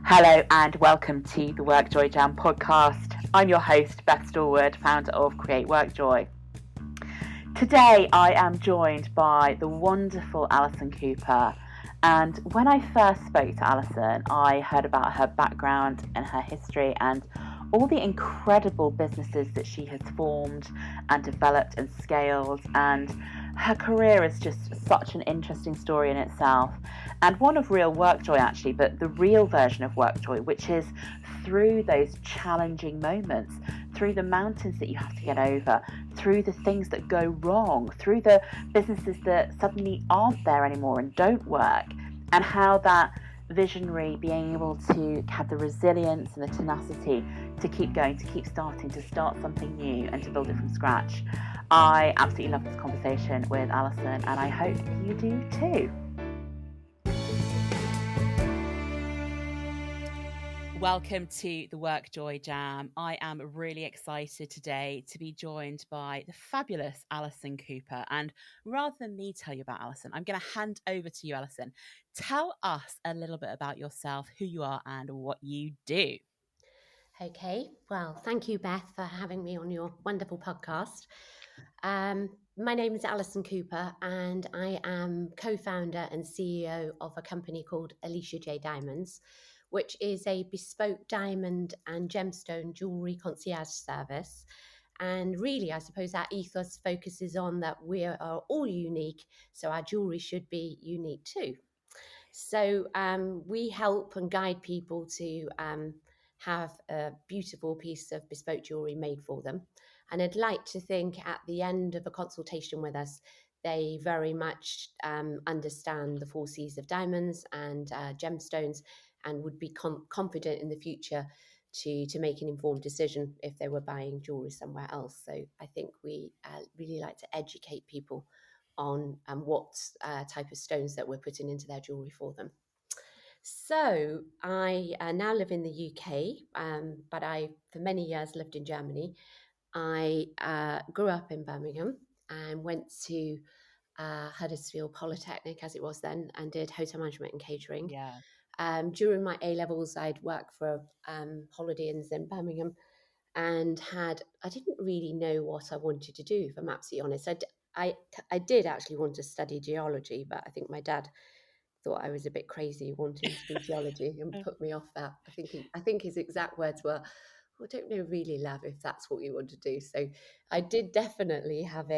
Hello and welcome to the WorkJoy Jam podcast. I'm your host, Beth Stallwood, founder of Create WorkJoy. Today I am joined by the wonderful Alison Cooper. And when I first spoke to Alison, I heard about her background and her history and all the incredible businesses that she has formed and developed and scaled. And her career is just such an interesting story in itself, and one of real WorkJoy actually, but the real version of WorkJoy, which is through those challenging moments, through the mountains that you have to get over, through the things that go wrong, through the businesses that suddenly aren't there anymore and don't work, and how that visionary being able to have the resilience and the tenacity to keep going, to keep starting, to start something new and to build it from scratch. I absolutely love this conversation with Alison, and I hope you do too. Welcome to the WorkJoy Jam. I am really excited today to be joined by the fabulous Alison Cooper. And rather than me tell you about Alison, I'm going to hand over to you, Alison. Tell us a little bit about yourself, who you are and what you do. Okay, well, thank you, Beth, for having me on your wonderful podcast. My name is Alison Cooper, and I am co-founder and CEO of a company called Alicia J Diamonds, which is a bespoke diamond and gemstone jewellery concierge service. And really, I suppose our ethos focuses on that we are all unique, so our jewellery should be unique too. So we help and guide people to have a beautiful piece of bespoke jewellery made for them. And I'd like to think at the end of a consultation with us, they very much understand the 4 C's of diamonds and gemstones, and would be confident in the future to make an informed decision if they were buying jewellery somewhere else. So I think we really like to educate people on what type of stones that we're putting into their jewellery for them. So I now live in the UK, but I, for many years, lived in Germany. I grew up in Birmingham and went to Huddersfield Polytechnic, as it was then, and did hotel management and catering. Yeah. During my A-levels, I'd worked for Holiday Inns in Birmingham, and I didn't really know what I wanted to do, if I'm absolutely honest. I did actually want to study geology, but I think my dad thought I was a bit crazy wanting to do geology and put me off that. I think his exact words were, "Well, I don't know really, love, if that's what you want to do." So I did definitely have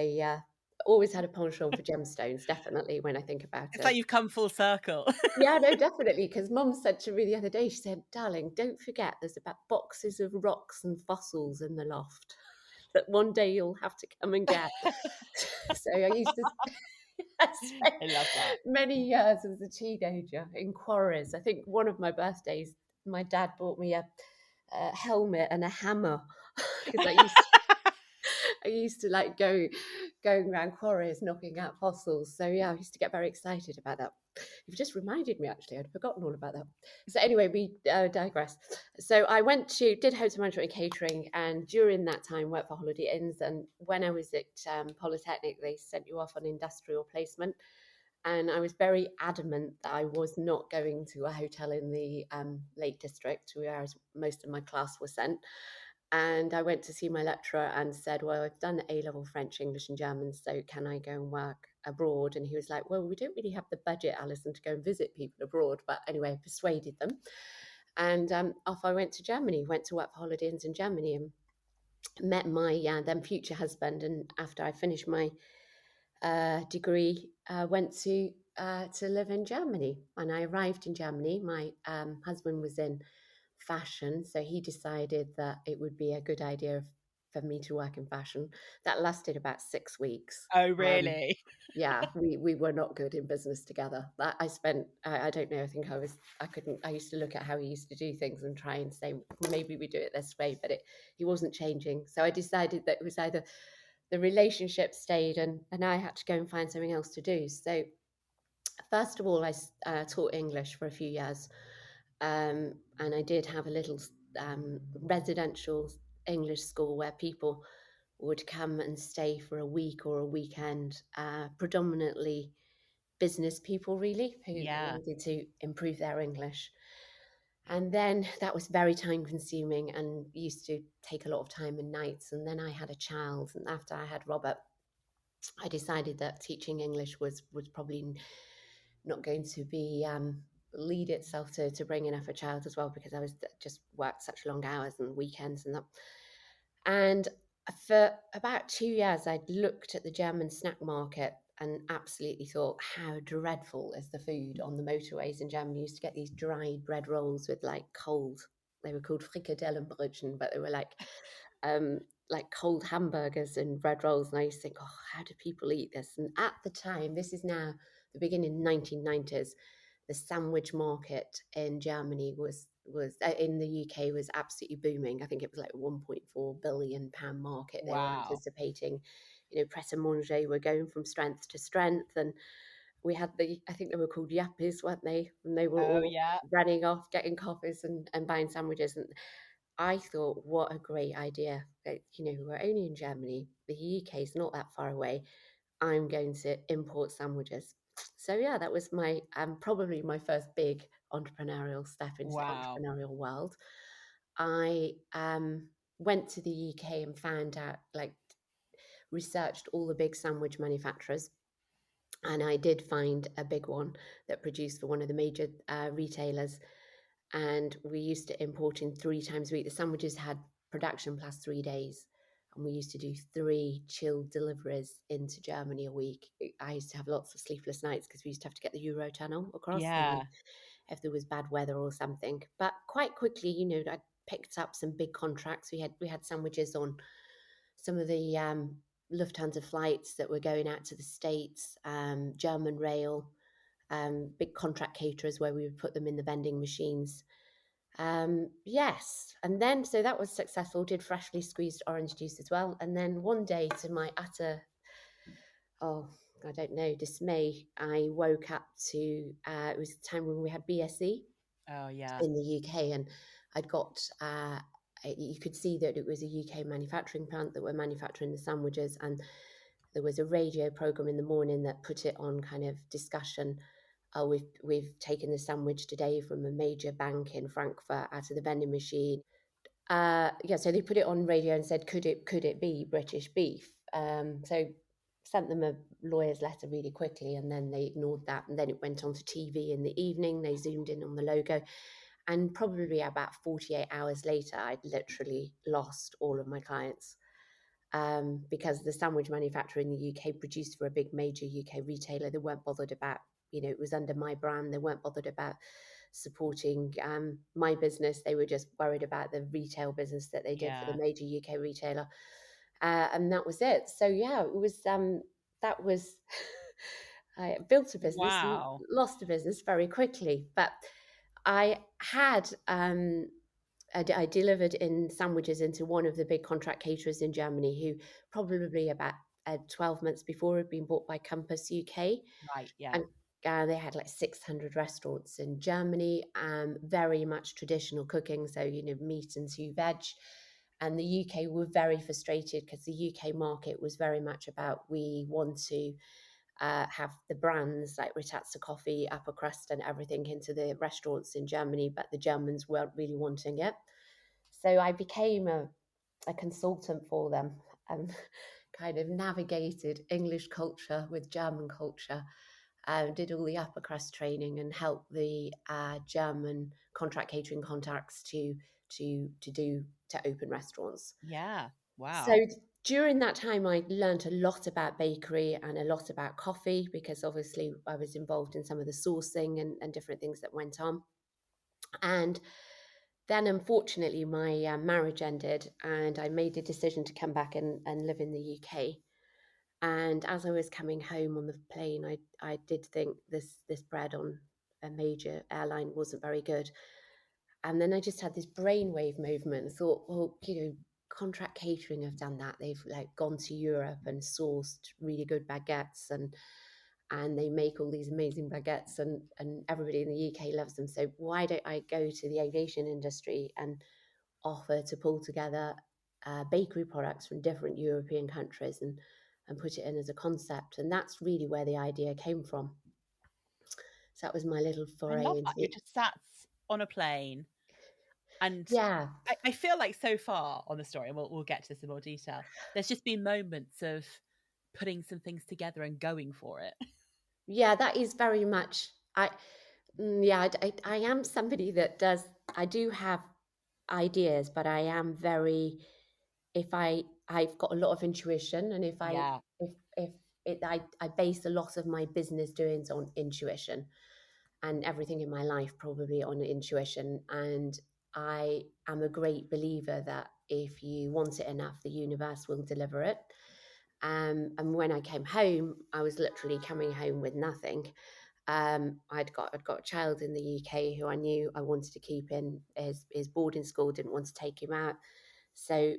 always had a penchant for gemstones, definitely, when I think about It's it. like you've come full circle. Yeah, no, definitely. Because Mum said to me the other day, she said, "Darling, don't forget there's about boxes of rocks and fossils in the loft that one day you'll have to come and get." So I used to I love that. many years as a teenager in quarries. I think one of my birthdays, my dad bought me a helmet and a hammer because I used to like going around quarries knocking out fossils. So yeah, I used to get very excited about that. You've just reminded me, actually, I'd forgotten all about that. So anyway, we digress. So I did hotel management and catering, and during that time worked for Holiday Inns. And when I was at Polytechnic, they sent you off on industrial placement. And I was very adamant that I was not going to a hotel in the Lake District, where most of my class was sent. And I went to see my lecturer and said, "Well, I've done A-level French, English and German, so can I go and work abroad?" And he was like, "Well, we don't really have the budget, Alison, to go and visit people abroad." But anyway, I persuaded them. And off I went to Germany, went to work for Holiday Inns in Germany, and met my then future husband. And after I finished my degree, went to live in Germany. And I arrived in Germany. My husband was in fashion, so he decided that it would be a good idea for me to work in fashion. That lasted about 6 weeks. Oh, really? Yeah, we were not good in business together. I don't know, I used to look at how he used to do things and try and say, maybe we do it this way, but he wasn't changing. So I decided that it was either the relationship stayed and I had to go and find something else to do. So first of all, I taught English for a few years. And I did have a little residential English school where people would come and stay for a week or a weekend, predominantly business people, really, who Yeah. wanted to improve their English. And then that was very time consuming and used to take a lot of time and nights. And then I had a child. And after I had Robert, I decided that teaching English was probably not going to be lead itself to bringing up a child as well, because I was just worked such long hours and weekends and that. And for about 2 years, I'd looked at the German snack market and absolutely thought, how dreadful is the food on the motorways in Germany. You used to get these dried bread rolls with like cold, they were called Frikadellenbrötchen, but they were like cold hamburgers and bread rolls. And I used to think, oh, how do people eat this? And at the time, this is now the beginning 1990s, the sandwich market in Germany was in the UK was absolutely booming. I think it was like £1.4 billion market they were Wow. anticipating. You know, Pret a Manger were going from strength to strength, and we had I think they were called Yappies, weren't they? And they were Oh, all yeah. running off, getting coffees and buying sandwiches. And I thought, what a great idea. You know, we're only in Germany. The UK is not that far away. I'm going to import sandwiches. So yeah, that was my probably my first big entrepreneurial step into the Wow. entrepreneurial world. I went to the UK and found out, like, researched all the big sandwich manufacturers, and I did find a big one that produced for one of the major retailers. And we used to import in 3 times a week. The sandwiches had production plus 3 days, and we used to do 3 chilled deliveries into Germany a week. I used to have lots of sleepless nights because we used to have to get the Eurotunnel across, and then Yeah. if there was bad weather or something. But quite quickly, you know, I picked up some big contracts. We had sandwiches on some of the Lufthansa flights that were going out to the States, German Rail, big contract caterers where we would put them in the vending machines. Yes. And then, so that was successful, did freshly squeezed orange juice as well. And then one day, to my utter, oh, I don't know, dismay, I woke up to, it was the time when we had BSE Oh, yeah. in the UK, and I'd got, you could see that it was a UK manufacturing plant that were manufacturing the sandwiches. And there was a radio program in the morning that put it on kind of discussion. Oh, we've taken the sandwich today from a major bank in Frankfurt out of the vending machine. Yeah, so they put it on radio and said, could it be British beef? So sent them a lawyer's letter really quickly, and then they ignored that. And then it went on to TV in the evening. They zoomed in on the logo, and probably about 48 hours later, I'd literally lost all of my clients. Because the sandwich manufacturer in the UK produced for a big major UK retailer. They weren't bothered about, you know, it was under my brand. They weren't bothered about supporting my business. They were just worried about the retail business that they did for Yeah. the major UK retailer. And that was it. So yeah, it was, that was, I built a business, Wow. lost a business very quickly. But I had, I delivered in sandwiches into one of the big contract caterers in Germany, who probably about 12 months before had been bought by Compass UK. Right. Yeah. And they had like 600 restaurants in Germany, very much traditional cooking. So, you know, meat and two veg. And the UK were very frustrated because the UK market was very much about, we want to have the brands like Ritazza Coffee, Upper Crust, and everything into the restaurants in Germany, but the Germans weren't really wanting it. So I became a consultant for them and kind of navigated English culture with German culture, did all the upper crust training and helped the German contract catering contacts to open restaurants. Yeah. Wow. So during that time, I learned a lot about bakery and a lot about coffee, because obviously I was involved in some of the sourcing and different things that went on. And then, unfortunately, my marriage ended, and I made a decision to come back and live in the UK. And as I was coming home on the plane, I did think this bread on a major airline wasn't very good. And then I just had this brainwave movement and thought, well, you know, contract catering have done that. They've like gone to Europe and sourced really good baguettes, and they make all these amazing baguettes, and everybody in the UK loves them. So why don't I go to the aviation industry and offer to pull together bakery products from different European countries and put it in as a concept? And that's really where the idea came from. So that was my little I foray love into that. You the, just sat on a plane And Yeah. I feel like so far on the story, and we'll get to this in more detail, there's just been moments of putting some things together and going for it. Yeah, that is very much yeah, I am somebody that does, I do have ideas, but I am very, if I've got a lot of intuition, and Yeah, if I base a lot of my business doings on intuition, and everything in my life probably on intuition. And I am a great believer that if you want it enough, the universe will deliver it. And when I came home, I was literally coming home with nothing. I'd got a child in the UK who I knew I wanted to keep in his boarding school, didn't want to take him out. So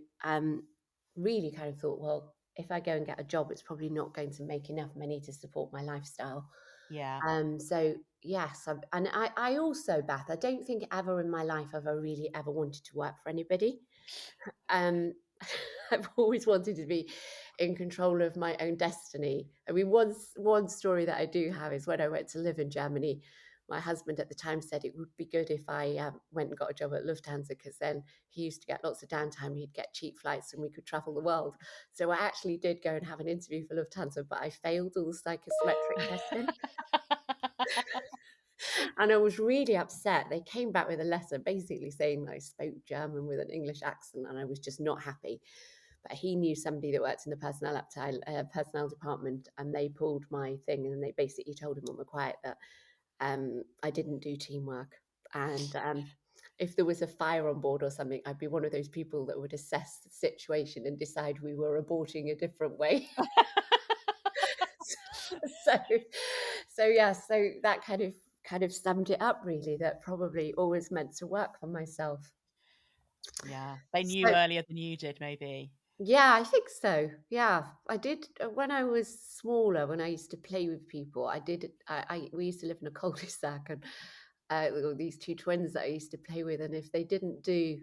really kind of thought, well, if I go and get a job, it's probably not going to make enough money to support my lifestyle. yeah. So yes, and I also, Beth, I don't think ever in my life have I really ever wanted to work for anybody. Um, I've always wanted to be in control of my own destiny. I mean, one story that I do have is when I went to live in Germany. My husband at the time said it would be good if I went and got a job at Lufthansa, because then he used to get lots of downtime. He'd get cheap flights and we could travel the world. So I actually did go and have an interview for Lufthansa, but I failed all the psychometric testing. And I was really upset. They came back with a letter basically saying that I spoke German with an English accent, and I was just not happy. But he knew somebody that worked in the personnel department, and they pulled my thing, and they basically told him on the quiet that I didn't do teamwork. And if there was a fire on board or something, I'd be one of those people that would assess the situation and decide we were aborting a different way. so yeah, so that kind of summed it up, really, that probably always meant to work for myself. Yeah. They knew So earlier than you did, maybe. yeah, I think so. Yeah, I did when I was smaller. When I used to play with people, I did. We used to live in a cul-de-sac, and there were these two twins that I used to play with. And if they didn't do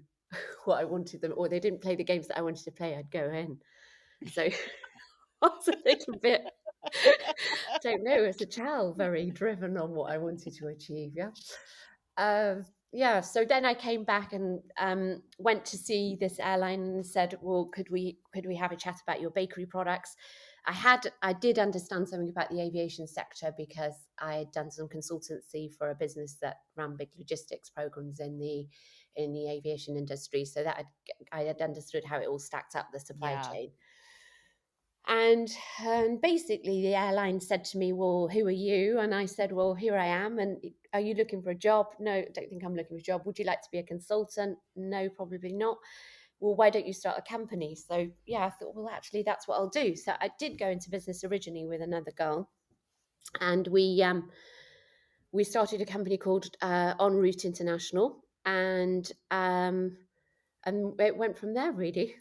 what I wanted them, or they didn't play the games that I wanted to play, I'd go in. So I was a little bit, don't know, as a child, very driven on what I wanted to achieve. Yeah. Yeah, so then I came back and went to see this airline and said, well, could we have a chat about your bakery products? I did understand something about the aviation sector, because I had done some consultancy for a business that ran big logistics programs in the aviation industry. So that I had understood how it all stacked up, the supply Yeah. chain. And basically the airline said to me, well, who are you? And I said, well, here I am. And are you looking for a job? No, I don't think I'm looking for a job. Would you like to be a consultant? No, probably not. Well, why don't you start a company? So yeah, I thought, well, actually that's what I'll do. So I did go into business originally with another girl, and we started a company called En Route International, and it went from there, really.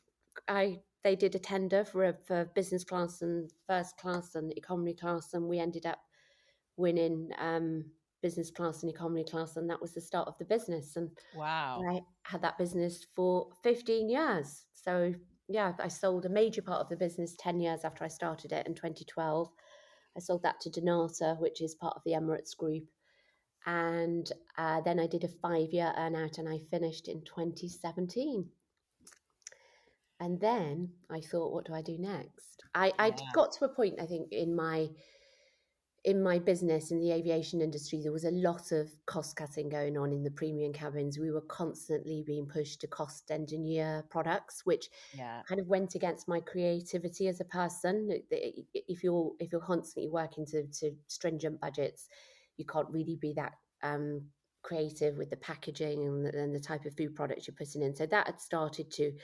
They did a tender for business class and first class and economy class, and we ended up winning business class and economy class, and that was the start of the business. And Wow. I had that business for 15 years. So yeah, I sold a major part of the business 10 years after I started it in 2012. I sold that to Donata, which is part of the Emirates Group. And then I did a 5-year earn out, and I finished in 2017. And then I thought, what do I do next? I Yeah. got to a point, I think, in my business in the aviation industry, there was a lot of cost cutting going on in the premium cabins. We were constantly being pushed to cost engineer products, which Yeah. kind of went against my creativity as a person. If you're constantly working to stringent budgets, you can't really be that creative with the packaging and the type of food products you're putting in. So that had started to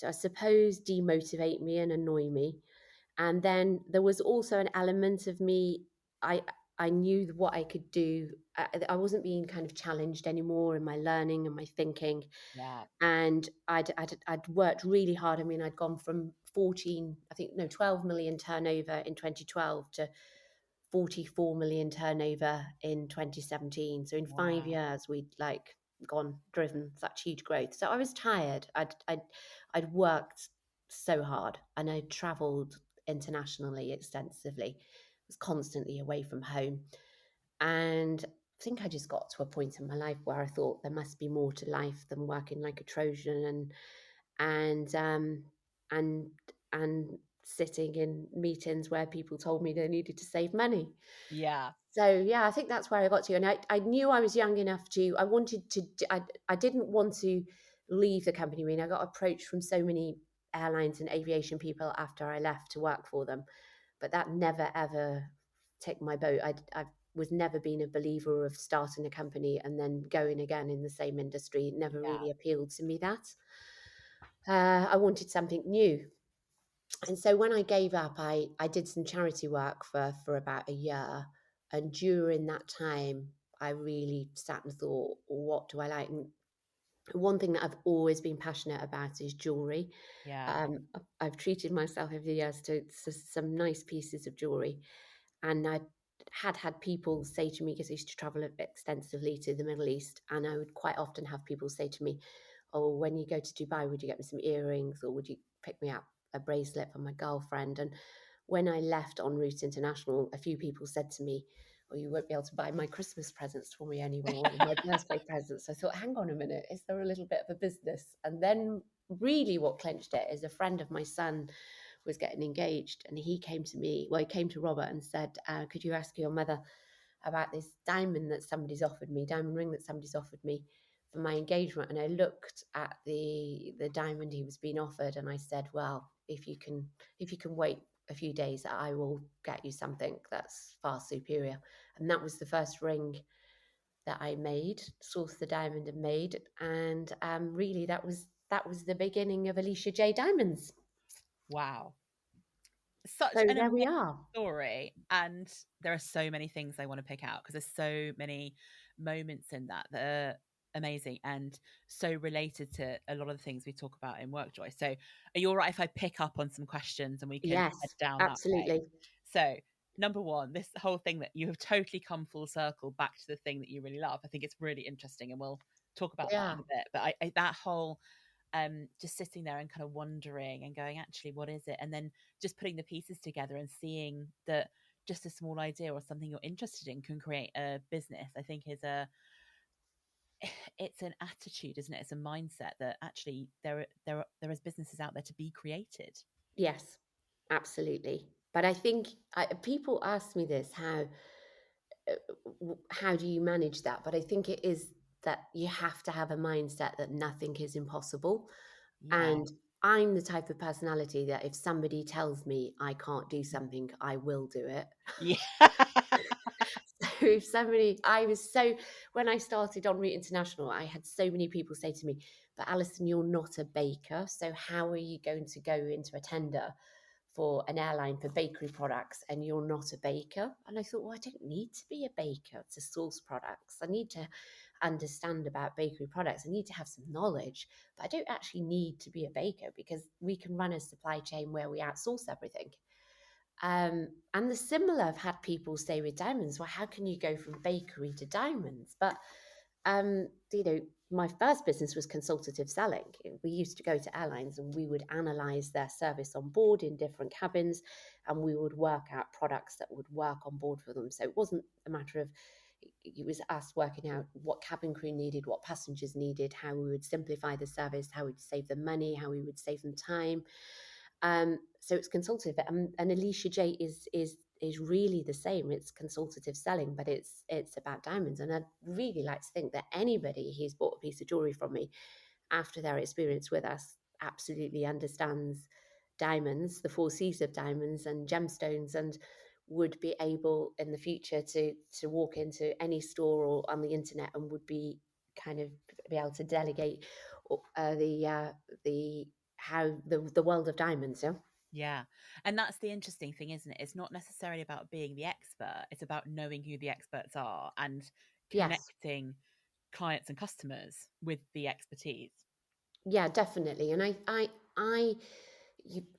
I suppose, demotivate me and annoy me. And then there was also an element of me, I I knew what I could do. I wasn't being kind of challenged anymore in my learning and my thinking. Yeah. And I'd worked really hard. I mean, I'd gone from 14, I think, no, 12 million turnover in 2012 to 44 million turnover in 2017. So in 5 years, we'd driven such huge growth. So I was tired. I'd worked so hard, and I'd traveled internationally extensively. I was constantly away from home. And think I just got to a point in my life where I thought there must be more to life than working like a Trojan and and and sitting in meetings where people told me they needed to save money. Yeah. So yeah, I think that's where I got to, and I knew I was young enough to. I wanted to. I didn't want to leave the company. I mean, I got approached from so many airlines and aviation people after I left to work for them, but that never ever ticked my boat. I was never been a believer of starting a company and then going again in the same industry. It never Yeah. really appealed to me. That I wanted something new. And so when I gave up, I did some charity work for about a year. And during that time, I really sat and thought, what do I like? And one thing that I've always been passionate about is jewelry. Yeah. I've treated myself over the years to some nice pieces of jewelry. And I had people say to me, because I used to travel extensively to the Middle East, and I would quite often have people say to me, oh, when you go to Dubai, would you get me some earrings, or would you pick me up a bracelet for my girlfriend? And when I left en route international, a few people said to me, oh, you won't be able to buy my Christmas presents for me anymore, or my birthday presents. I thought, hang on a minute, is there a little bit of a business? And then really what clenched it is a friend of my son was getting engaged, and he came to me, well, he came to Robert and said, could you ask your mother about this diamond that somebody's offered me, diamond ring that somebody's offered me for my engagement? And I looked at the diamond he was being offered, and I said, well, if you can wait a few days, I will get you something that's far superior. And that was the first ring that I made, sourced the diamond and made, and really that was the beginning of Alicia J Diamonds. Wow. Such So an there we amazing are. story. And there are so many things I want to pick out because there's so many moments in that that are amazing and so related to a lot of the things we talk about in WorkJoy. So are you all right if I pick up on some questions and we can head Yes, down that way? absolutely. So number one, this whole thing that you have totally come full circle back to the thing that you really love. I think it's really interesting and we'll talk about that Yeah. in a bit. But I that whole just sitting there and kind of wondering and going, actually, what is it? And then just putting the pieces together and seeing that just a small idea or something you're interested in can create a business, I think is it's an attitude, isn't it? It's a mindset that actually there is businesses out there to be created. Yes, absolutely. But I think people ask me this, how do you manage that? But I think it is that you have to have a mindset that nothing is impossible. Yeah. And I'm the type of personality that if somebody tells me I can't do something, I will do it. Yeah. So if somebody, I was so, when I started En route international, I had so many people say to me, but Alison, you're not a baker. So how are you going to go into a tender for an airline for bakery products and you're not a baker? And I thought, well, I don't need to be a baker to source products. I need to understand about bakery products. I need to have some knowledge, but I don't actually need to be a baker because we can run a supply chain where we outsource everything. And the similar, I've had people say with diamonds, well, how can you go from bakery to diamonds? But my first business was consultative selling. We used to go to airlines and we would analyze their service on board in different cabins, and we would work out products that would work on board for them. So it wasn't a matter of, it was us working out what cabin crew needed, what passengers needed, how we would simplify the service, how we'd save them money, how we would save them time. So it's consultative, and Alicia J is really the same. It's consultative selling, but it's about diamonds. And I'd really like to think that anybody who's bought a piece of jewelry from me after their experience with us absolutely understands diamonds, the four C's of diamonds and gemstones, and would be able in the future to walk into any store or on the internet and would be kind of be able to delegate the how the world of diamonds. Yeah. Yeah. And that's the interesting thing, isn't it? It's not necessarily about being the expert, it's about knowing who the experts are and Yes. connecting clients and customers with the expertise. Yeah, definitely. And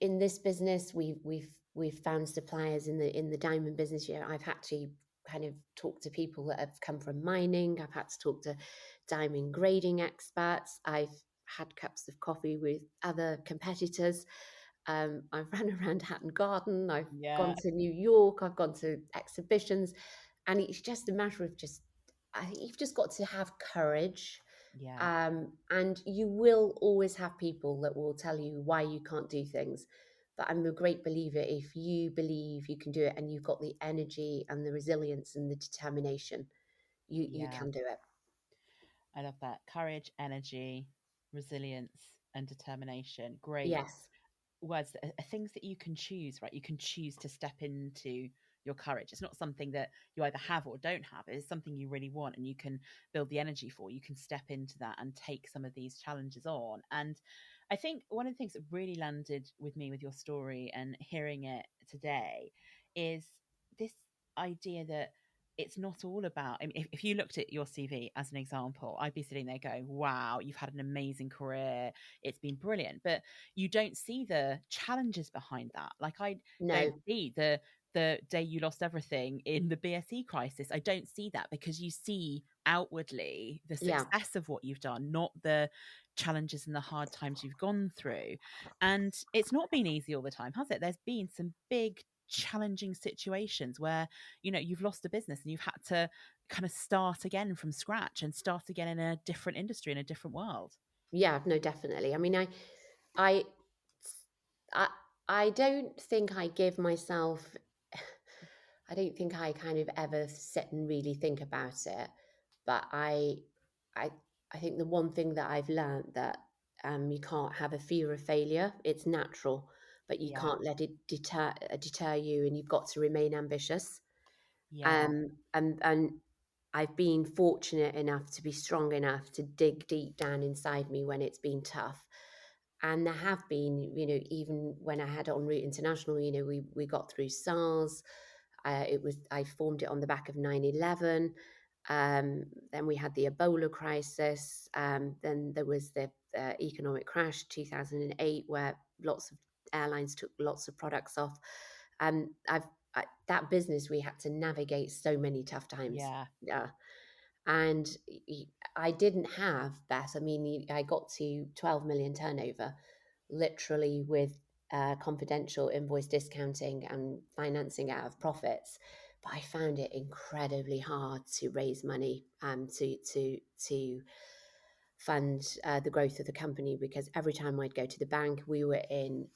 in this business, we've found suppliers in the diamond business. Yeah, I've had to kind of talk to people that have come from mining. I've had to talk to diamond grading experts. I've had cups of coffee with other competitors. I've run around Hatton Garden. I've gone Yeah. to New York. I've gone to exhibitions, and it's just a matter of just I think you've just got to have courage. Yeah. And you will always have people that will tell you why you can't do things. But I'm a great believer, if you believe you can do it and you've got the energy and the resilience and the determination, you Yeah. can do it. I love that. Courage, energy, resilience, and determination. Great Yes. words that are things that you can choose, right? You can choose to step into your courage. It's not something that you either have or don't have. It's something you really want and you can build the energy for. You can step into that and take some of these challenges on. And I think one of the things that really landed with me with your story and hearing it today is this idea that it's not all about, I mean, if you looked at your CV as an example, I'd be sitting there going, wow, you've had an amazing career. It's been brilliant. But you don't see the challenges behind that. Like I don't No. see the day you lost everything in the BSE crisis. I don't see that because you see outwardly the Yeah. success of what you've done, not the challenges and the hard times you've gone through. And it's not been easy all the time, has it? There's been some big challenging situations where, you know, you've lost a business and you've had to kind of start again from scratch and start again in a different industry, in a different world. Yeah, no, definitely. I mean, I, I, I don't think I give myself, I don't think I kind of ever sit and really think about it. But I, I think the one thing that I've learned, that you can't have a fear of failure. It's natural, but you Yeah. can't let it deter you, and you've got to remain ambitious. Yeah. And I've been fortunate enough to be strong enough to dig deep down inside me when it's been tough. And there have been, even when I had En route international, we got through SARS. I formed it on the back of 9/11. Then we had the Ebola crisis. Then there was the economic crash 2008, where lots of airlines took lots of products off. I've that business, we had to navigate so many tough times. Yeah. Yeah. And I didn't have, Beth. I mean, I got to 12 million turnover, literally with confidential invoice discounting and financing out of profits. But I found it incredibly hard to raise money, to fund the growth of the company, because every time I'd go to the bank, we were in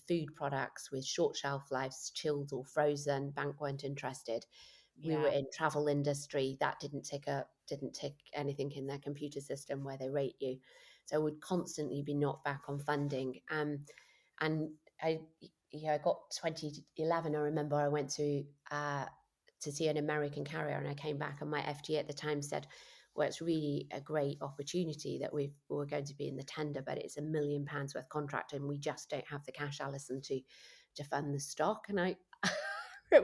food products with short shelf lives, chilled or frozen. Bank weren't interested. We were Yeah. in travel industry, that didn't tick anything in their computer system where they rate you. So I would constantly be knocked back on funding. And I I got 2011. I remember I went to see an American carrier, and I came back, and my FD at the time said, well, it's really a great opportunity that we're going to be in the tender, but it's £1 million worth contract, and we just don't have the cash, Alison, to fund the stock. And I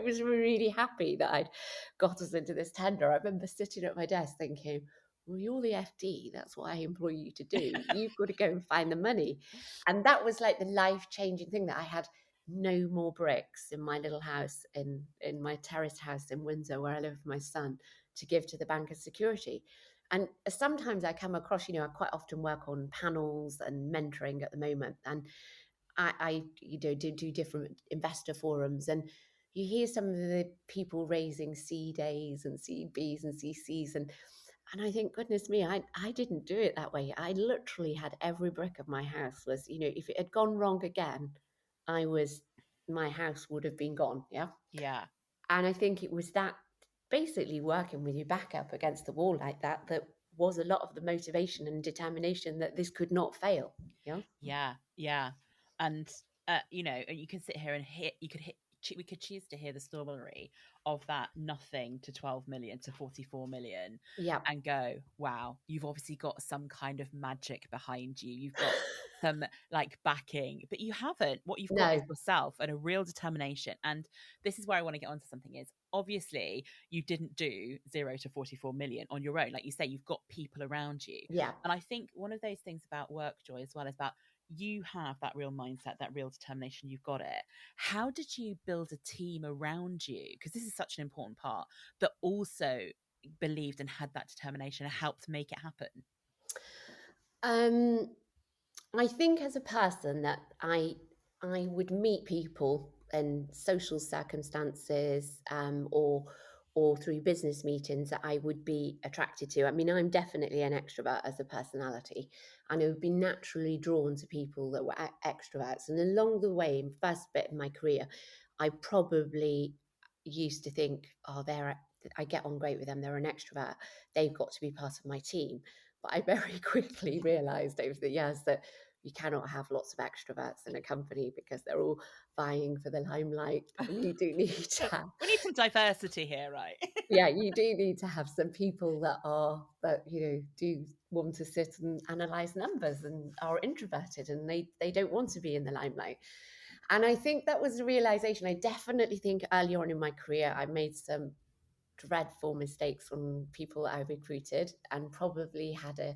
was really happy that I'd got us into this tender. I remember sitting at my desk thinking, well, you're the FD. That's what I employ you to do. You've got to go and find the money. And that was like the life-changing thing, that I had no more bricks in my little house, in my terraced house in Windsor, where I live with my son, to give to the bank as security. And sometimes I come across, I quite often work on panels and mentoring at the moment. And I do different investor forums, and you hear some of the people raising seed A's and seed B's and CC's, and I think, goodness me, I didn't do it that way. I literally had every brick of my house was, if it had gone wrong again, my house would have been gone. Yeah. Yeah. And I think it was that, basically working with your back up against the wall like that, that was a lot of the motivation and determination that this could not fail. Yeah. Yeah, yeah. And you know, and you can sit here and hit you could hit we could choose to hear the story of that nothing to 12 million to 44 million Yeah. and go, wow, you've obviously got some kind of magic behind you. You've got some like backing, but you haven't. What you've got is No. yourself and a real determination. And this is where I want to get onto something is obviously you didn't do 0 to 44 million on your own. Like you say, you've got people around you. Yeah. And I think one of those things about WorkJoy as well is about you have that real mindset, that real determination, you've got it. How did you build a team around you? Because this is such an important part that also believed and had that determination and helped make it happen. Um, I think as a person that I would meet people in social circumstances, or or through business meetings that I would be attracted to. I mean, I'm definitely an extrovert as a personality, and I would be naturally drawn to people that were extroverts. And along the way, in the first bit of my career, I probably used to think, oh, I get on great with them. They're an extrovert. They've got to be part of my team. But I very quickly realised over the years that you cannot have lots of extroverts in a company because they're all vying for the limelight, and you do need to have, We need some diversity here, right? yeah, you do need to have some people that do want to sit and analyze numbers and are introverted, and they don't want to be in the limelight. And I think that was a realization. I definitely think early on in my career I made some dreadful mistakes on people that I recruited, and probably had a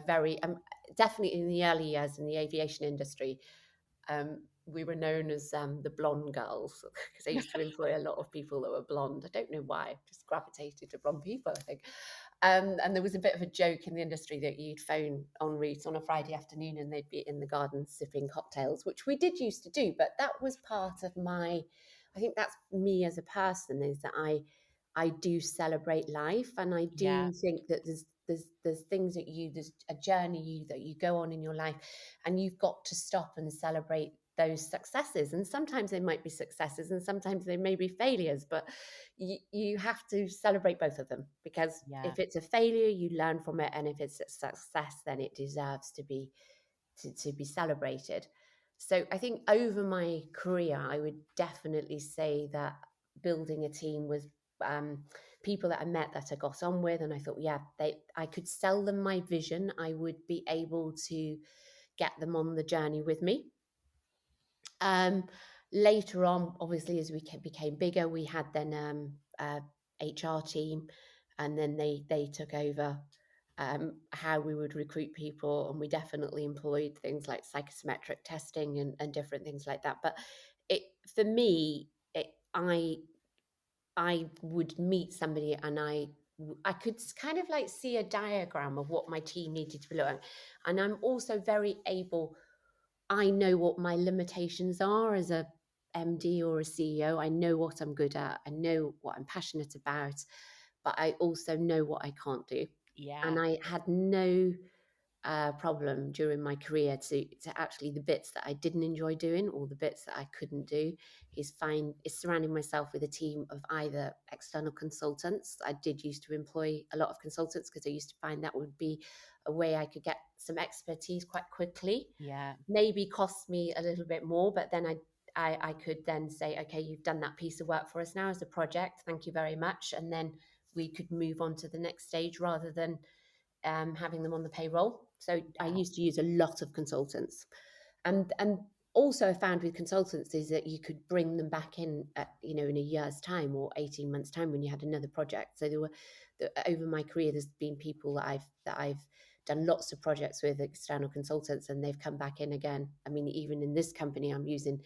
very definitely in the early years in the aviation industry, we were known as the blonde girls because I used to employ a lot of people that were blonde. I don't know why, just gravitated to blonde people, I think. And there was a bit of a joke in the industry that you'd phone en route on a Friday afternoon and they'd be in the garden sipping cocktails, which we did used to do. But that was part of I think that's me as a person, is that I do celebrate life, and I Yeah, do think that there's things there's a journey that you go on in your life, and you've got to stop and celebrate those successes. And sometimes they might be successes and sometimes they may be failures, but you have to celebrate both of them, because yeah, if it's a failure you learn from it, and if it's a success then it deserves to be to be celebrated. So I think over my career I would definitely say that building a team was um, people that I met that I got on with, and I thought, yeah, I could sell them my vision. I would be able to get them on the journey with me. Um, Later on, obviously, as we became bigger, we had then HR team, and then they took over how we would recruit people, and we definitely employed things like psychometric testing and different things like that. But it for me, I would meet somebody and I could kind of like see a diagram of what my team needed to be doing, and I'm also very able. I know what my limitations are as a MD or a CEO. I know what I'm good at. I know what I'm passionate about, but I also know what I can't do. yeah, And I had no problem during my career to actually, the bits that I didn't enjoy doing or the bits that I couldn't do, is surrounding myself with a team of either external consultants. I did used to employ a lot of consultants because I used to find that would be a way I could get some expertise quite quickly. yeah, Maybe cost me a little bit more, but then I could then say, okay, you've done that piece of work for us now as a project, thank you very much, and then we could move on to the next stage rather than having them on the payroll. So I yeah, used to use a lot of consultants, and also I found with consultants is that you could bring them back in at, in a year's time or 18 months time when you had another project. So over my career there's been people that I've done lots of projects with external consultants, and they've come back in again. I mean, even in this company I'm using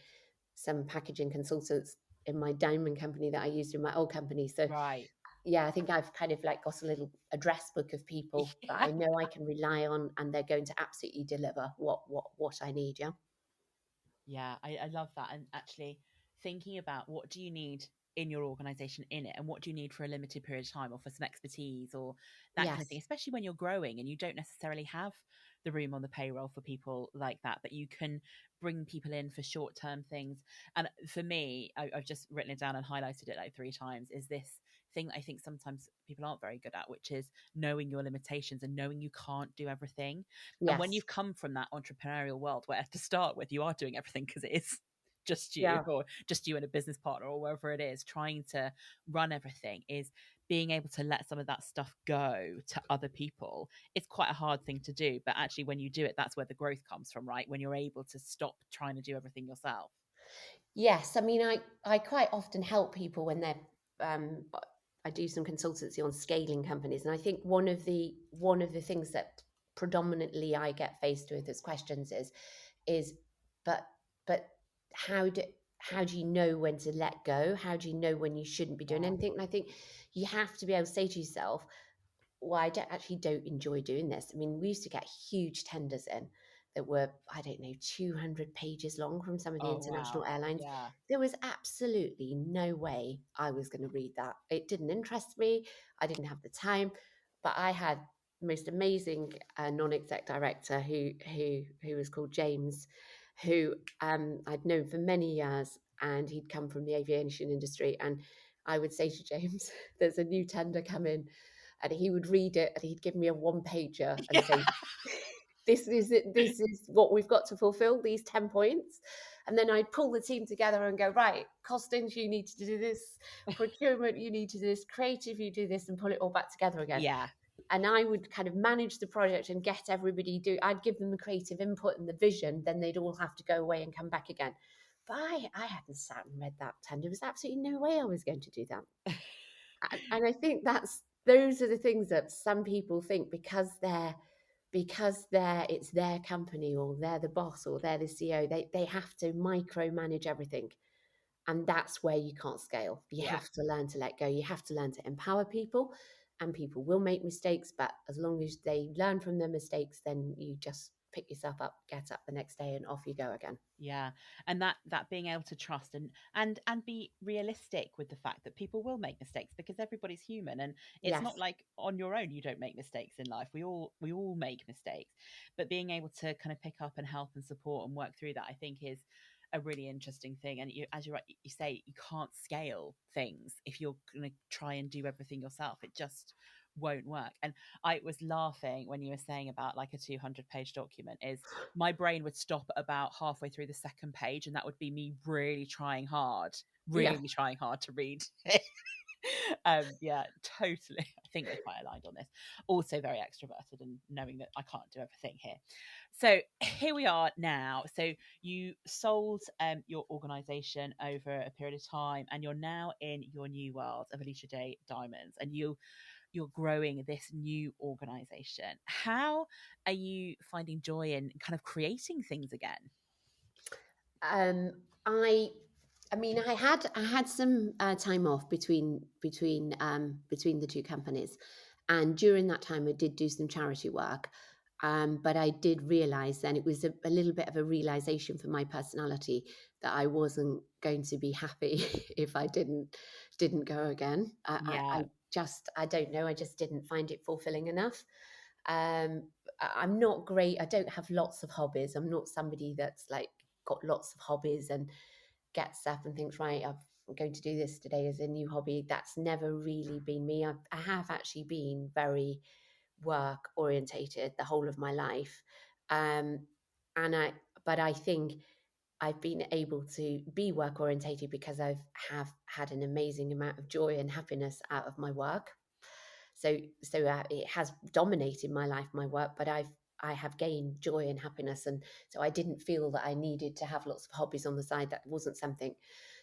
some packaging consultants in my diamond company that I used in my old company. So right. yeah, I think I've kind of like got a little address book of people that Yeah. I know I can rely on, and they're going to absolutely deliver what I need. Yeah. Yeah, I love that. And actually thinking about what do you need in your organization in it, and what do you need for a limited period of time or for some expertise or that kind of thing, Yes. especially when you're growing and you don't necessarily have the room on the payroll for people like that, but you can bring people in for short term things. And for me, I've just written it down and highlighted it like 3 times, is this thing that I think sometimes people aren't very good at, which is knowing your limitations and knowing you can't do everything. And when Yes. you've come from that entrepreneurial world where to start with, you are doing everything because it is just you Yeah. or just you and a business partner or wherever it is, trying to run everything, is being able to let some of that stuff go to other people. It's quite a hard thing to do, but actually when you do it, that's where the growth comes from, right? When you're able to stop trying to do everything yourself. Yes. I mean, I quite often help people when they're um, I do some consultancy on scaling companies, and I think one of the things that predominantly I get faced with as questions is but but how do how do you know when to let go? How do you know when you shouldn't be doing Yeah. anything? And I think you have to be able to say to yourself, well, I don't enjoy doing this. I mean, we used to get huge tenders in, that were, I don't know, 200 pages long from some of the Oh, international wow. airlines. Yeah. There was absolutely no way I was going to read that. It didn't interest me. I didn't have the time, but I had the most amazing non-exec director who was called James, who I'd known for many years, and he'd come from the aviation industry. And I would say to James, "There's a new tender come in," and he would read it, and he'd give me a one-pager and say, "This is it. This is what we've got to fulfill. These 10 points." And then I'd pull the team together and go, "Right, costings, you need to do this. Procurement, you need to do this. Creative, you do this," and pull it all back together again. Yeah. And I would kind of manage the project and get everybody I'd give them the creative input and the vision, then they'd all have to go away and come back again. But I hadn't sat and read that tender. There was absolutely no way I was going to do that. And I think those are the things that some people think because it's their company, or they're the boss, or they're the CEO, they have to micromanage everything. And that's where you can't scale. You Yeah. have to learn to let go. You have to learn to empower people, and people will make mistakes, but as long as they learn from their mistakes, then you just pick yourself up, get up the next day, and off you go again. Yeah. And that being able to trust and be realistic with the fact that people will make mistakes, because everybody's human, and it's not Yes. like on your own you don't make mistakes in life. We all make mistakes. But being able to kind of pick up and help and support and work through that, I think, is a really interesting thing. And as you say, you can't scale things if you're going to try and do everything yourself. It just won't work. And I was laughing when you were saying about like a 200-page document. Is my brain would stop at about halfway through the second page, and that would be me Yeah. really trying hard to read. Yeah, totally. I think we're quite aligned on this. Also very extroverted, and knowing that I can't do everything here. So here we are now. So you sold your organization over a period of time, and you're now in your new world of Alicia Day Diamonds, and you're growing this new organization. How are you finding joy in kind of creating things again? Um, I, I mean, I had some time off between the two companies, and during that time, I did do some charity work. But I did realize then it was a little bit of a realization for my personality that I wasn't going to be happy if I didn't go again. Yeah. I don't know. I just didn't find it fulfilling enough. I'm not great. I don't have lots of hobbies. I'm not somebody that's like got lots of hobbies and gets up and thinks, right, I'm going to do this today as a new hobby. That's never really been me. I have actually been very work orientated the whole of my life. Um, but I think I've been able to be work orientated because have had an amazing amount of joy and happiness out of my work. So it has dominated my life, my work, but I have gained joy and happiness, and so I didn't feel that I needed to have lots of hobbies on the side. That wasn't something.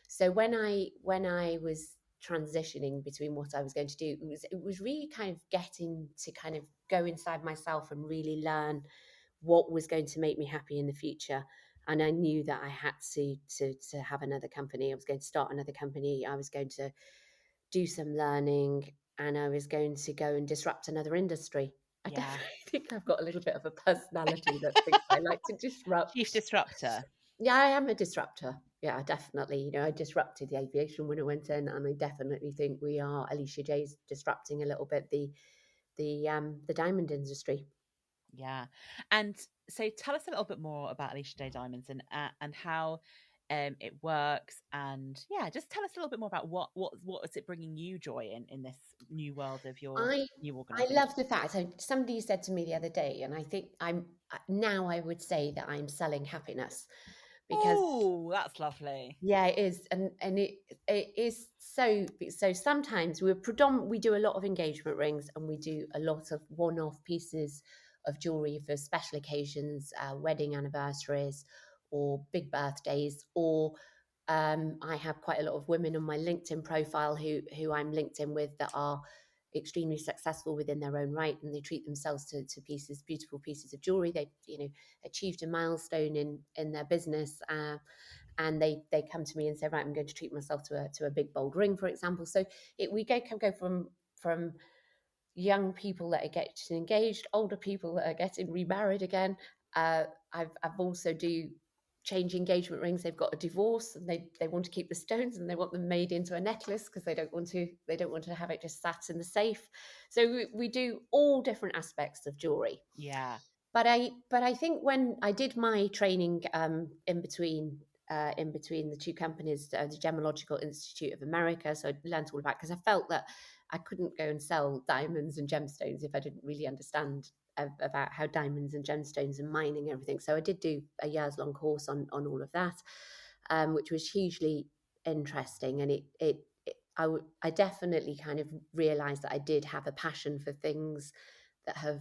So when I was transitioning between what I was going to do, it was really kind of getting to kind of go inside myself and really learn what was going to make me happy in the future. And I knew that I had to have another company. I was going to start another company. I was going to do some learning, and I was going to go and disrupt another industry. I Yeah. definitely think I've got a little bit of a personality that thinks I like to Chief disrupt. disruptor. Yeah, I am a disruptor. Yeah, definitely. I disrupted the aviation when I went in, and I definitely think we are Alicia J's disrupting a little bit the diamond industry. Yeah. And so tell us a little bit more about Alicia Day Diamonds, and how it works, and yeah, just tell us a little bit more about what is it bringing you joy in this new world of your I new I organization. love the fact. So somebody said to me the other day, and I think I would say that I'm selling happiness, because Oh, that's lovely. yeah, it is, and it is so. Sometimes we do a lot of engagement rings, and we do a lot of one-off pieces of jewelry for special occasions, wedding anniversaries, or big birthdays, or I have quite a lot of women on my LinkedIn profile who I'm linked in with that are extremely successful within their own right, and they treat themselves to beautiful pieces of jewelry. They achieved a milestone in their business. And they come to me and say, right, I'm going to treat myself to a big bold ring, for example. So we go from young people that are getting engaged, older people that are getting remarried again, I've also do change engagement rings. They've got a divorce and they want to keep the stones and they want them made into a necklace because they don't want to have it just sat in the safe. So we do all different aspects of jewelry. Yeah. But I think when I did my training in between the two companies, the Gemological Institute of America, so I learned all about, because I felt that I couldn't go and sell diamonds and gemstones if I didn't really understand about how diamonds and gemstones and mining and everything. So I did do a years long course on all of that, which was hugely interesting, and I definitely kind of realised that I did have a passion for things that have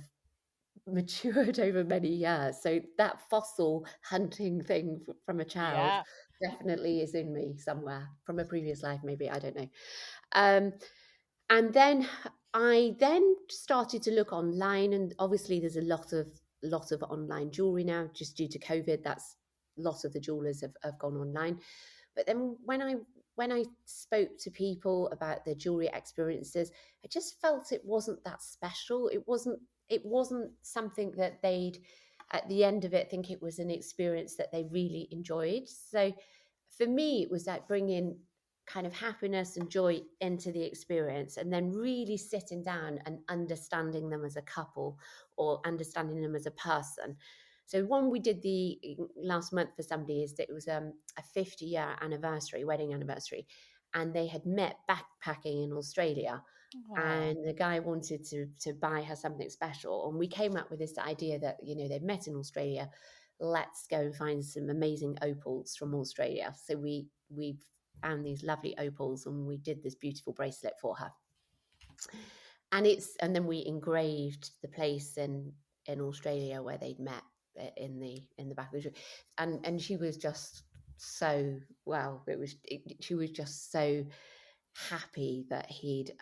matured over many years. So that fossil hunting thing from a child Yeah. definitely is in me somewhere from a previous life, maybe, I don't know. Um, and then I then started to look online, and obviously there's a lot of online jewelry now, just due to COVID. That's lots of the jewelers have gone online. But then when I spoke to people about their jewelry experiences, I just felt it wasn't that special. It wasn't something that they'd at the end of it think it was an experience that they really enjoyed. So for me, it was like bringing kind of happiness and joy into the experience, and then really sitting down and understanding them as a couple or understanding them as a person. So one we did the last month for somebody is that it was a 50-year anniversary, wedding anniversary, and they had met backpacking in Australia, Oh, and the guy wanted to buy her something special, and we came up with this idea that they've met in Australia. Let's go and find some amazing opals from Australia. So we found these lovely opals, and we did this beautiful bracelet for her. And then we engraved the place in Australia where they'd met, in the back of the tree. And she was just so, well, she was just so happy that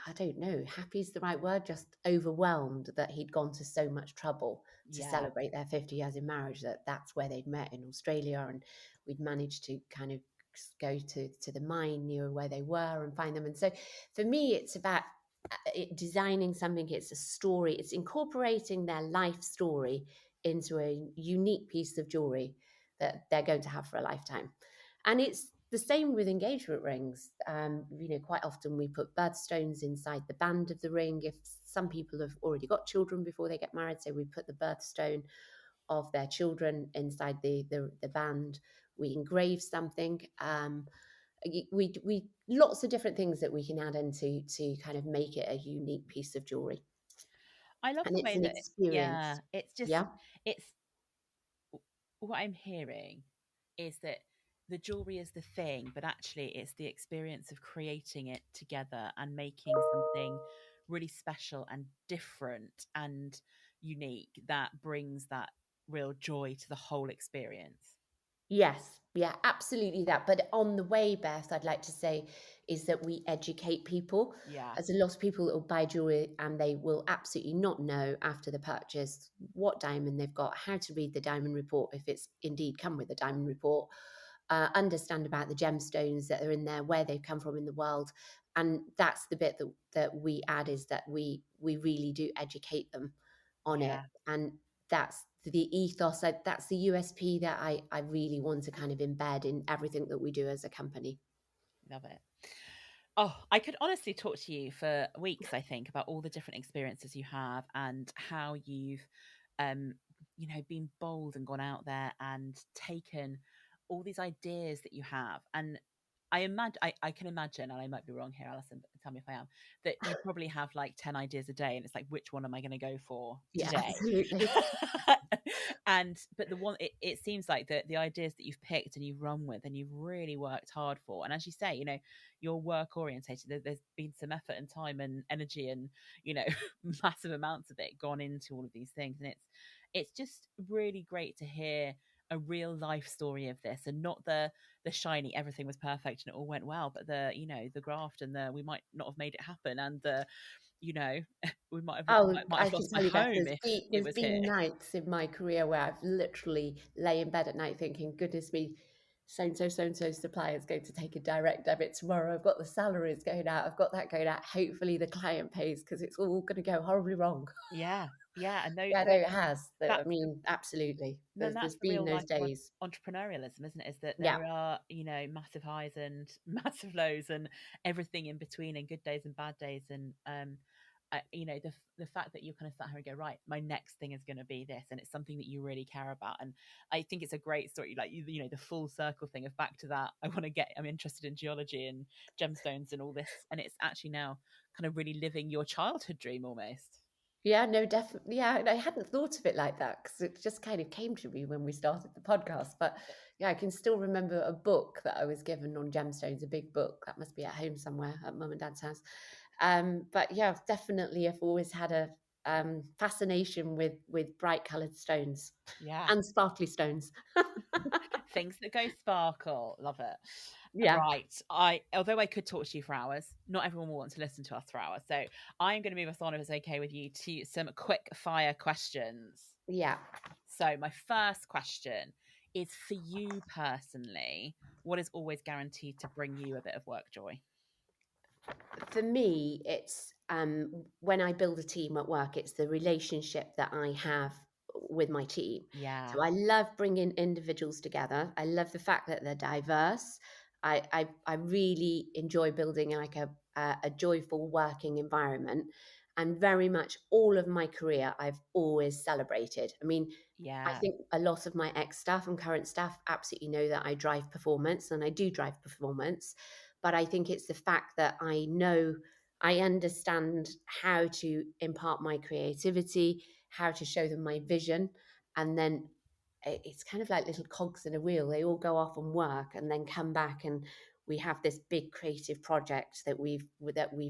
I don't know, happy is the right word, just overwhelmed that he'd gone to so much trouble to yeah. celebrate their 50 years in marriage, that's where they'd met, in Australia. And we'd managed to kind of go to the mine near where they were and find them. And so for me, it's about designing something. It's a story. It's incorporating their life story into a unique piece of jewelry that they're going to have for a lifetime. And it's the same with engagement rings. Quite often we put birthstones inside the band of the ring. If some people have already got children before they get married, so we put the birthstone of their children inside the band. We engrave something. We lots of different things that we can add into to kind of make it a unique piece of jewelry, I love and the it's way an that, experience. yeah, it's just, Yeah. it's what I'm hearing is that the jewelry is the thing, but actually it's the experience of creating it together and making something really special and different and unique that brings that real joy to the whole experience. Yes, yeah, absolutely that. But on the way, Beth, I'd like to say is that we educate people. Yeah. As a lot of people that will buy jewelry and they will absolutely not know after the purchase what diamond they've got, how to read the diamond report if it's indeed come with a diamond report, understand about the gemstones that are in there, where they've come from in the world. And that's the bit that we add, is that we really do educate them on it. Yeah. And that's the ethos, that's the USP that I really want to kind of embed in everything that we do as a company. Love it. Oh, I could honestly talk to you for weeks, I think, about all the different experiences you have and how you've, um, been bold and gone out there and taken all these ideas that you have. And I can imagine, and I might be wrong here, Alison, but tell me if I am, that you probably have like 10 ideas a day, and it's like, which one am I going to go for Yeah, today? absolutely. But the one, it seems like the ideas that you've picked and you've run with and you've really worked hard for, and as you say, you're work orientated. There's been some effort and time and energy and you know massive amounts of it gone into all of these things, and it's just really great to hear a real life story of this, and not the shiny everything was perfect and it all went well, but the graft and the we might not have made it happen, and the you know we Oh, might I have can lost my tell you, Beth, home if it there's was here. been nights in my career where I've literally lay in bed at night thinking, goodness me, so and so supplier is going to take a direct debit tomorrow. I've got the salaries going out. I've got that going out. Hopefully the client pays, because it's all going to go horribly wrong. Yeah. Yeah, and Yeah, no, it has. I that's mean, absolutely. then that's There's the been real those life of days. entrepreneurialism, isn't it? Is that Yeah. there are, massive highs and massive lows and everything in between, and good days and bad days. And the fact that you kind of sat here and go, right, my next thing is going to be this, and it's something that you really care about. And I think it's a great story, like the full circle thing of back to that. I'm interested in geology and gemstones and all this, and it's actually now kind of really living your childhood dream almost. Yeah, no, definitely. Yeah, and I hadn't thought of it like that because it just kind of came to me when we started the podcast. But yeah, I can still remember a book that I was given on gemstones, a big book that must be at home somewhere at mum and dad's house. But yeah, definitely, I've always had a fascination with bright coloured stones Yeah. and sparkly stones. Things that go sparkle. Love it. Yeah, Right. Although I could talk to you for hours, not everyone will want to listen to us for hours. So I'm going to move us on, if it's okay with you, to some quick fire questions. yeah. So my first question is for you personally. What is always guaranteed to bring you a bit of work joy? For me, it's when I build a team at work, it's the relationship that I have with my team. Yeah. So I love bringing individuals together. I love the fact that they're diverse. I really enjoy building like a joyful working environment. And very much all of my career, I've always celebrated. I mean, I Yeah. think a lot of my ex staff and current staff absolutely know that I drive performance, and I do drive performance. But I think it's the fact that I understand how to impart my creativity, how to show them my vision, and then it's kind of like little cogs in a wheel. They all go off and work, and then come back, and we have this big creative project that we've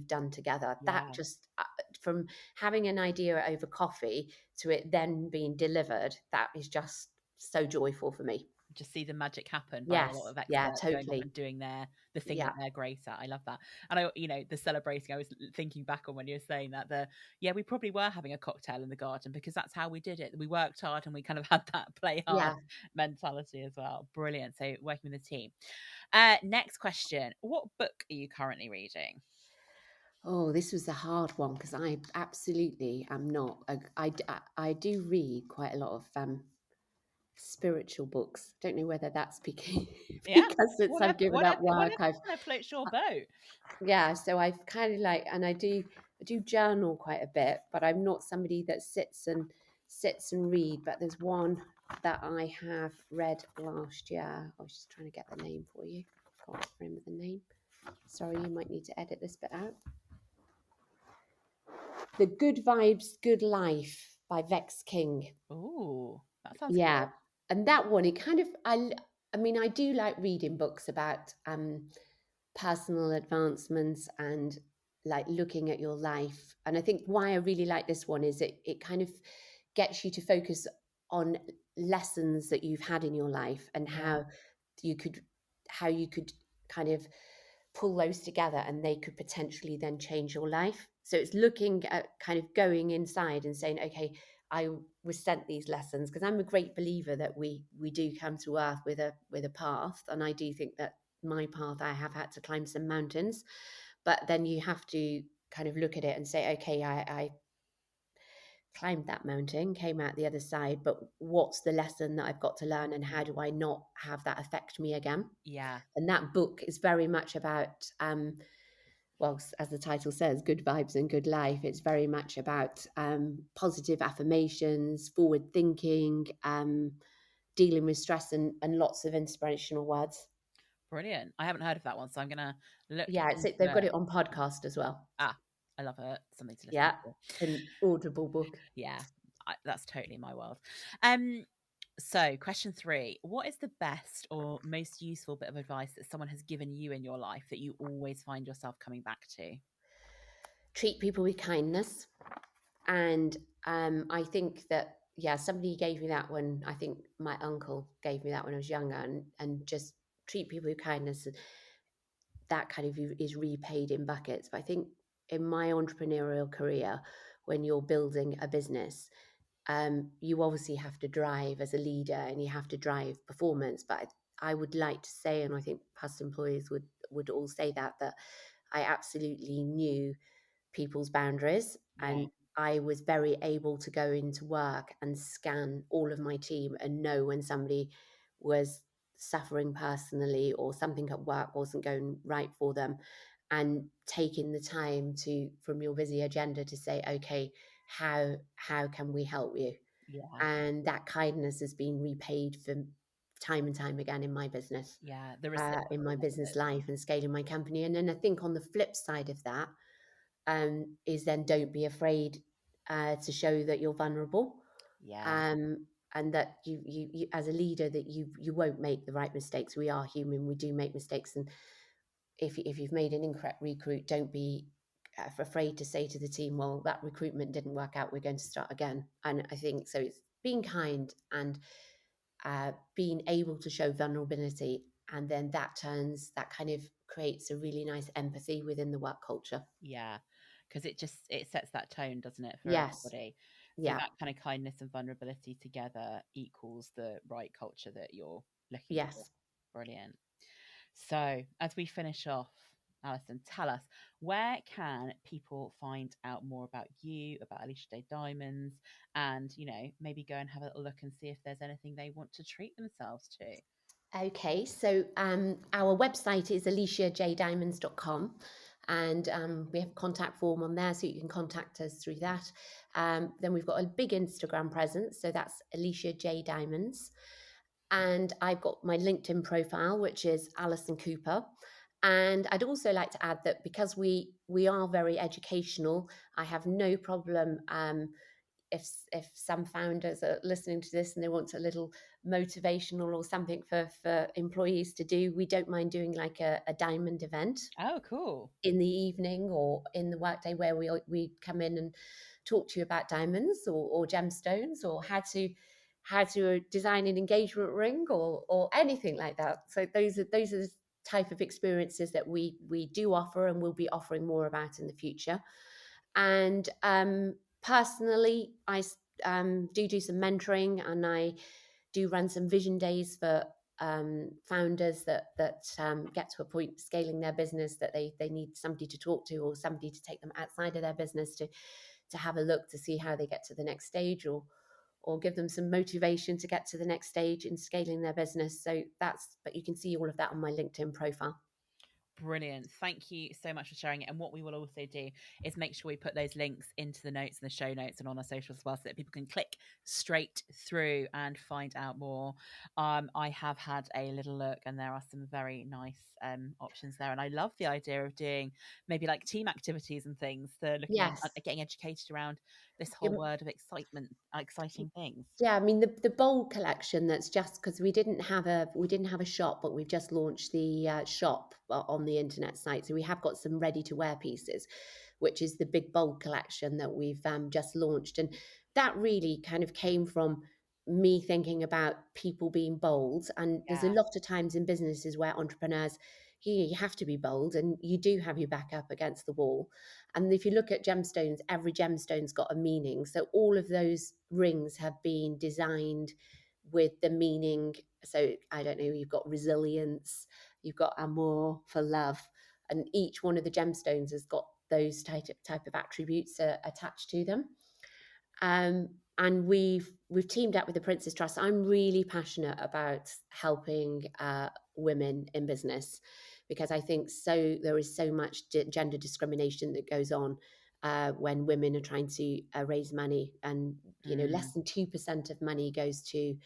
done together. That Yeah. just from having an idea over coffee to it then being delivered, that is just so joyful for me. Just see the magic happen by a lot Yes, of yeah, experts going off totally. and doing the thing that Yeah, they're great at. I love that. And the celebrating, I was thinking back on when you were saying that, we probably were having a cocktail in the garden because that's how we did it. We worked hard and we kind of had that play hard yeah. mentality as well. Brilliant. So working with the team. Next question. What book are you currently reading? Oh, this was a hard one because I absolutely am not. I do read quite a lot of spiritual books. Don't know whether that's because Yeah. because since I've given Whatever, up work, I've kind of floats your boat. yeah. So I've kind of like, and I do journal quite a bit, but I'm not somebody that sits and read. But there's one that I have read last year. I was just trying to get the name for you. Can't remember the name. Sorry, you might need to edit this bit out. The Good Vibes, Good Life by Vex King. Ooh, that sounds Yeah. good. And that one, it kind of, I mean, I do like reading books about personal advancements and like looking at your life. And I think why I really like this one is it kind of gets you to focus on lessons that you've had in your life and Yeah. you could how you could kind of pull those together and they could potentially then change your life. So it's looking at kind of going inside and saying, okay, I was sent these lessons because I'm a great believer that we do come to earth with a path, and I do think that my path, I have had to climb some mountains, but then you have to kind of look at it and say, okay, I climbed that mountain, came out the other side, but what's the lesson that I've got to learn, and how do I not have that affect me again? Yeah. And that book is very much about well, as the title says, good vibes and good life. It's very much about positive affirmations, forward thinking, dealing with stress, and lots of inspirational words. Brilliant. I haven't heard of that one, so I'm gonna look Yeah, into they've got it. it on podcast as well. Ah, I love it. Something to listen Yeah, to. an audible book. Yeah, that's totally my world. Um, so question 3: what is the best or most useful bit of advice that someone has given you in your life that you always find yourself coming back to? Treat people with kindness. And I think that, yeah, somebody gave me that when I think my uncle gave me that when I was younger, and just treat people with kindness. That kind of is repaid in buckets. But I think in my entrepreneurial career, when you're building a business, you obviously have to drive as a leader and you have to drive performance. But I would like to say, and I think past employees would all say that I absolutely knew people's boundaries, Yeah. and I was very able to go into work and scan all of my team and know when somebody was suffering personally or something at work wasn't going right for them, and taking the time to, from your busy agenda, to say, okay, how can we help you? Yeah. And that kindness has been repaid for time and time again in my business, Yeah. The in my reciprocal business method. life and scaling my company. And then I think on the flip side of that, is then don't be afraid to show that you're vulnerable, Yeah. and that you as a leader, that you won't make the right mistakes. We are human, we do make mistakes, and if you've made an incorrect recruit, don't be afraid to say to the team, well, that recruitment didn't work out, we're going to start again. And I think so it's being kind and being able to show vulnerability, and then that kind of creates a really nice empathy within the work culture. Yeah. Because it sets that tone, doesn't it, for Yes. everybody? So Yeah. that kind of kindness and vulnerability together equals the right culture that you're looking for. Yes. Brilliant. So, as we finish off, Alison, tell us, where can people find out more about you, about Alicia Day Diamonds, and maybe go and have a little look and see if there's anything they want to treat themselves to? Okay, so our website is aliciajdiamonds.com, and we have a contact form on there, so you can contact us through that. Then we've got a big Instagram presence, so that's Alicia J Diamonds. And I've got my LinkedIn profile, which is Alison Cooper. And I'd also like to add that because we are very educational, I have no problem if some founders are listening to this and they want a little motivational or something for employees to do. We don't mind doing like a diamond event Oh, cool. in the evening or in the workday, where we come in and talk to you about diamonds or gemstones, or how to design an engagement ring, or anything like that. So those are the type of experiences that we do offer, and we'll be offering more about in the future. And personally, I do some mentoring, and I do run some vision days for founders that get to a point scaling their business that they need somebody to talk to, or somebody to take them outside of their business to have a look to see how they get to the next stage, or give them some motivation to get to the next stage in scaling their business. So but you can see all of that on my LinkedIn profile. Brilliant. Thank you so much for sharing it. And what we will also do is make sure we put those links into the notes and the show notes and on our socials as well, so that people can click straight through and find out more. I have had a little look, and there are some very nice options there. And I love the idea of doing maybe like team activities and things. So looking at Yes. getting educated around this whole word of excitement, exciting things. Yeah, I mean the bold collection, that's just because we didn't have a shop, but we've just launched the shop on the internet site. So we have got some ready to wear pieces, which is the big bold collection that we've just launched, and that really kind of came from me thinking about people being bold. And there's a Yeah. lot of times in businesses where entrepreneurs, you have to be bold, and you do have your back up against the wall. And if you look at gemstones, every gemstone's got a meaning. So all of those rings have been designed with the meaning. So I don't know, you've got resilience, you've got amour, for love, and each one of the gemstones has got those type of attributes attached to them. And we've teamed up with the Princess Trust. I'm really passionate about helping women in business, because I think there is so much gender discrimination that goes on when women are trying to raise money, and less than 2% of money goes to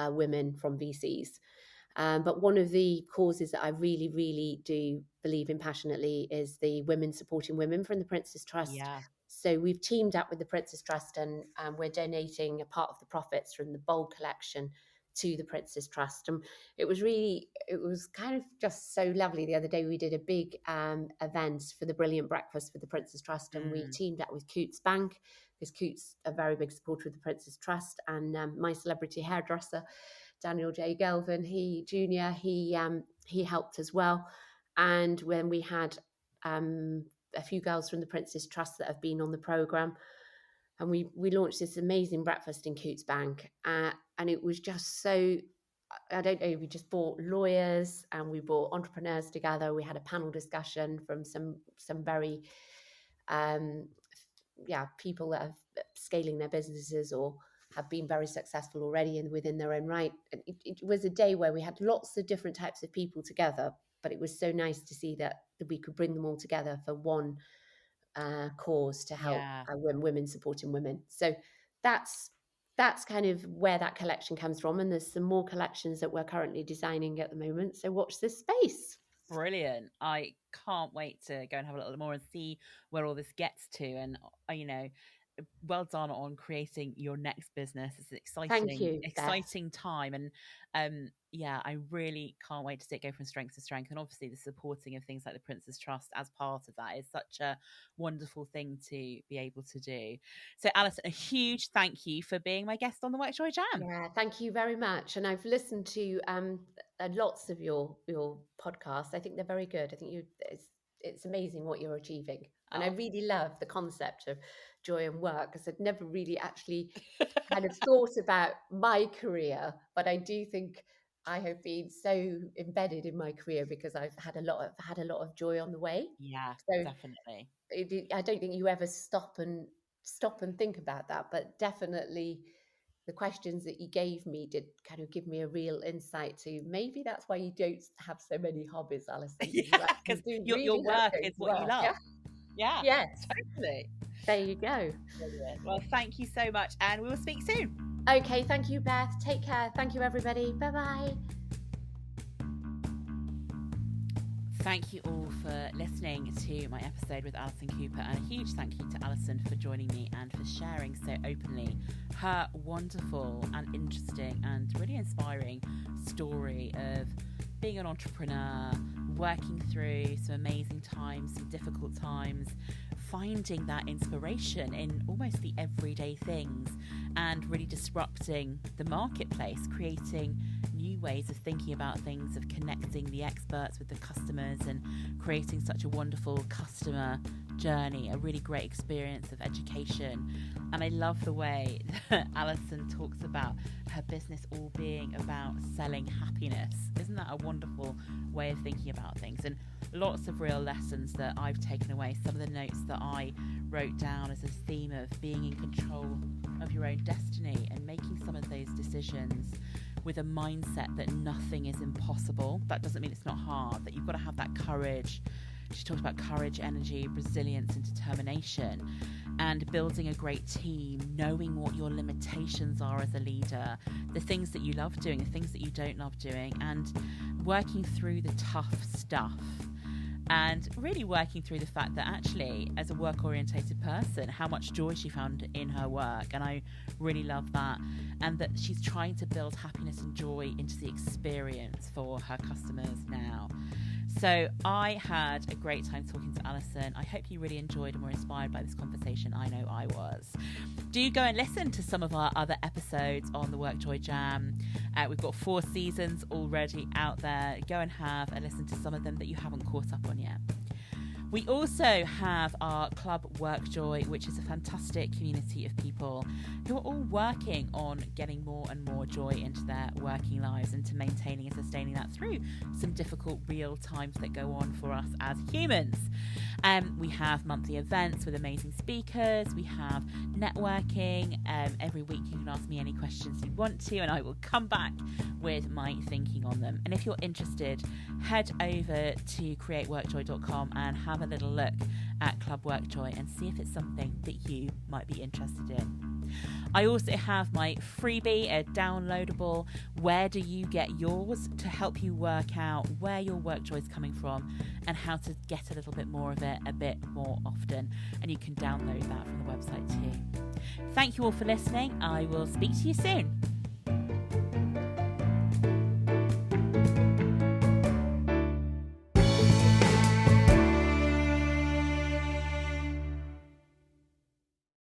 women from VCs. But one of the causes that I really, really do believe in passionately is the Women Supporting Women from the Princess Trust. Yeah. So we've teamed up with the Princess Trust, and we're donating a part of the profits from the bowl collection to the Princess Trust. And it was kind of just so lovely. The other day we did a big event for the Brilliant Breakfast for the Princess Trust, and we teamed up with Coots Bank, because Coots are a very big supporter of the Princess Trust, and my celebrity hairdresser, Daniel J. Gelvin, he helped as well. And when we had a few girls from the Princess Trust that have been on the programme, and we launched this amazing breakfast in Coots Bank, and it was just so, I don't know, we just brought lawyers and we brought entrepreneurs together. We had a panel discussion from some very people that have scaling their businesses or have been very successful already and within their own right. It was a day where we had lots of different types of people together, but it was so nice to see that we could bring them all together for one cause to help women supporting women. So that's kind of where that collection comes from. And there's some more collections that we're currently designing at the moment. So watch this space. Brilliant. I can't wait to go and have a little more and see where all this gets to. And, well done on creating your next business. It's an exciting time. And I really can't wait to see it go from strength to strength. And obviously the supporting of things like the Prince's Trust as part of that is such a wonderful thing to be able to do. So Alison, a huge thank you for being my guest on the WorkJoy Jam. Yeah, thank you very much. And I've listened to lots of your podcasts. I think they're very good. I think it's amazing what you're achieving. And I really love the concept of joy and work, because I'd never really actually kind of thought about my career, but I do think I have been so embedded in my career because I've had a lot of joy on the way. Yeah, so definitely. I don't think you ever stop and think about that, but definitely the questions that you gave me did kind of give me a real insight to maybe that's why you don't have so many hobbies, Alison. Because your work is what you love. Yeah. Yes. Totally. There you go. Brilliant. Well, thank you so much, and we will speak soon. Okay, thank you, Beth. Take care. Thank you, everybody. Bye-bye. Thank you all for listening to my episode with Alison Cooper, and a huge thank you to Alison for joining me and for sharing so openly her wonderful and interesting and really inspiring story of being an entrepreneur, working through some amazing times, some difficult times, finding that inspiration in almost the everyday things and really disrupting the marketplace, creating new ways of thinking about things, of connecting the experts with the customers and creating such a wonderful customer journey, a really great experience of education. And I love the way that Alison talks about her business all being about selling happiness. Isn't that a wonderful way of thinking about things? And lots of real lessons that I've taken away. Some of the notes that I wrote down as a theme of being in control of your own destiny and making some of those decisions with a mindset that nothing is impossible. That doesn't mean it's not hard, that you've got to have that courage. She talks about courage, energy, resilience, and determination, and building a great team, knowing what your limitations are as a leader, the things that you love doing, the things that you don't love doing, and working through the tough stuff. And really working through the fact that actually, as a work-orientated person, how much joy she found in her work. And I really love that. And that she's trying to build happiness and joy into the experience for her customers now. So I had a great time talking to Alison. I hope you really enjoyed and were inspired by this conversation. I know I was. Do go and listen to some of our other episodes on the WorkJoy Jam. We've got 4 seasons already out there. Go and have a listen to some of them that you haven't caught up on yet. We also have our Club WorkJoy, which is a fantastic community of people who are all working on getting more and more joy into their working lives and to maintaining and sustaining that through some difficult real times that go on for us as humans. We have monthly events with amazing speakers. We have networking. Every week you can ask me any questions you want to, and I will come back with my thinking on them. And if you're interested, head over to createworkjoy.com and have a little look at Club WorkJoy and see if it's something that you might be interested in. I also have my freebie, a downloadable Where Do You Get Yours, to help you work out where your WorkJoy is coming from and how to get a little bit more of it a bit more often. And you can download that from the website too. Thank you all for listening. I will speak to you soon.